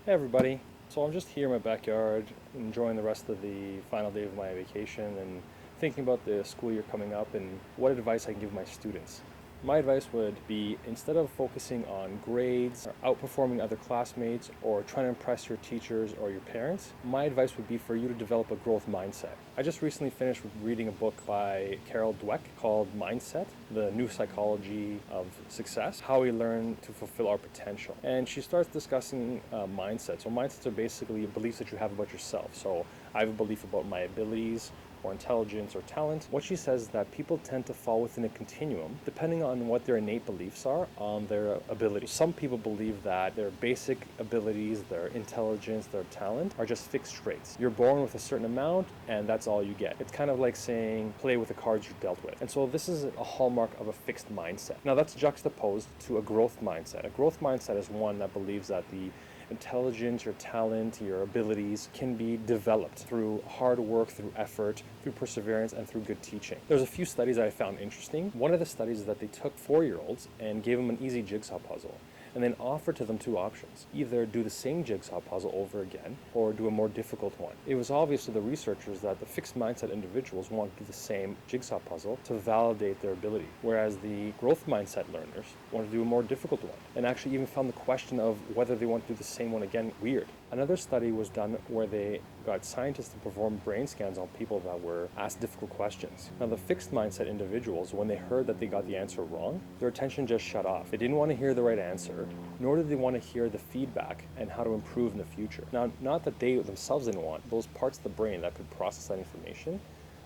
Hey everybody. So I'm just here in my backyard, enjoying the rest of the final day of my vacation and thinking about the school year coming up and what advice I can give my students. My advice would be, instead of focusing on grades or outperforming other classmates or trying to impress your teachers or your parents, my advice would be for you to develop a growth mindset. I just recently finished reading a book by Carol Dweck called Mindset, The New Psychology of Success, How We Learn to Fulfill Our Potential. And she starts discussing mindset. So mindsets are basically beliefs that you have about yourself. So I have a belief about my abilities, or intelligence or talent. What she says is that people tend to fall within a continuum depending on what their innate beliefs are on their abilities. Some people believe that their basic abilities, their intelligence, their talent are just fixed traits. You're born with a certain amount and that's all you get. It's kind of like saying play with the cards you're dealt with. And so this is a hallmark of a fixed mindset. Now that's juxtaposed to a growth mindset. A growth mindset is one that believes that the intelligence, your talent, your abilities can be developed through hard work, through effort, through perseverance, and through good teaching. There's a few studies that I found interesting. One of the studies is that they took 4-year-olds and gave them an easy jigsaw puzzle and then offered to them 2 options. Either do the same jigsaw puzzle over again or do a more difficult one. It was obvious to the researchers that the fixed mindset individuals wanted to do the same jigsaw puzzle to validate their ability, whereas the growth mindset learners wanted to do a more difficult one, and actually even found the question of whether they want to do the same one again weird. Another study was done where they got scientists to perform brain scans on people that were asked difficult questions. Now the fixed mindset individuals, when they heard that they got the answer wrong, their attention just shut off. They didn't want to hear the right answer, nor did they want to hear the feedback and how to improve in the future. Now, not that they themselves didn't want, those parts of the brain that could process that information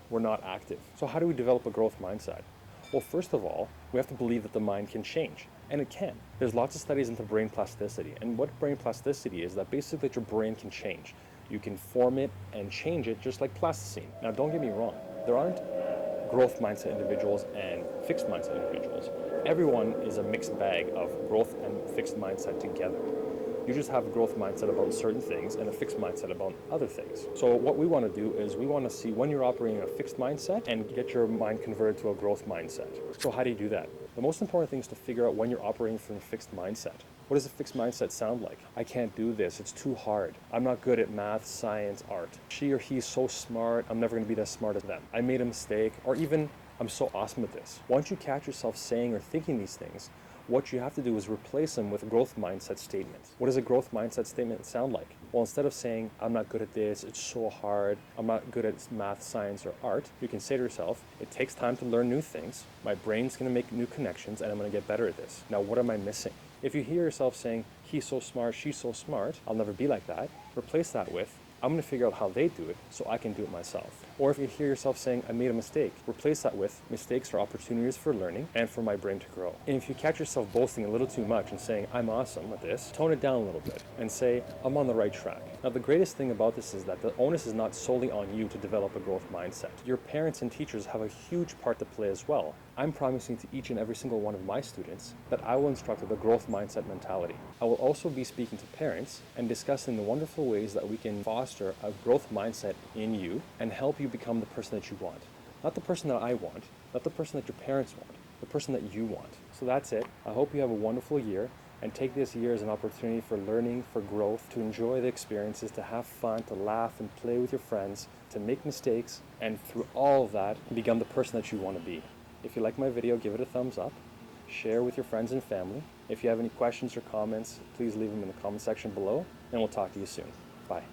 were not active. So how do we develop a growth mindset? Well, first of all, we have to believe that the mind can change, and it can. There's lots of studies into brain plasticity, and what brain plasticity is that basically that your brain can change. You can form it and change it just like plasticine. Now, don't get me wrong, there aren't growth mindset individuals and fixed mindset individuals. Everyone is a mixed bag of growth and fixed mindset together. You just have a growth mindset about certain things and a fixed mindset about other things. So what we want to do is we want to see when you're operating a fixed mindset and get your mind converted to a growth mindset. So how do you do that? The most important thing is to figure out when you're operating from a fixed mindset. What does a fixed mindset sound like? I can't do this. It's too hard. I'm not good at math, science, art. She or he is so smart. I'm never going to be as smart as them. I made a mistake. Or even, I'm so awesome at this. Once you catch yourself saying or thinking these things, what you have to do is replace them with growth mindset statements. What does a growth mindset statement sound like? Well, instead of saying, I'm not good at this, it's so hard, I'm not good at math, science, or art, you can say to yourself, it takes time to learn new things, my brain's going to make new connections, and I'm going to get better at this. Now, what am I missing? If you hear yourself saying, he's so smart, she's so smart, I'll never be like that, replace that with, I'm going to figure out how they do it so I can do it myself. Or if you hear yourself saying, I made a mistake, replace that with, mistakes are opportunities for learning and for my brain to grow. And if you catch yourself boasting a little too much and saying, I'm awesome at this, tone it down a little bit and say, I'm on the right track. Now, the greatest thing about this is that the onus is not solely on you to develop a growth mindset. Your parents and teachers have a huge part to play as well. I'm promising to each and every single one of my students that I will instruct with a growth mindset mentality. I will also be speaking to parents and discussing the wonderful ways that we can foster a growth mindset in you and help you become the person that you want. Not the person that I want, not the person that your parents want, the person that you want. So that's it. I hope you have a wonderful year and take this year as an opportunity for learning, for growth, to enjoy the experiences, to have fun, to laugh and play with your friends, to make mistakes, and through all of that, become the person that you want to be. If you like my video, give it a thumbs up, share with your friends and family. If you have any questions or comments, please leave them in the comment section below, and we'll talk to you soon. Bye.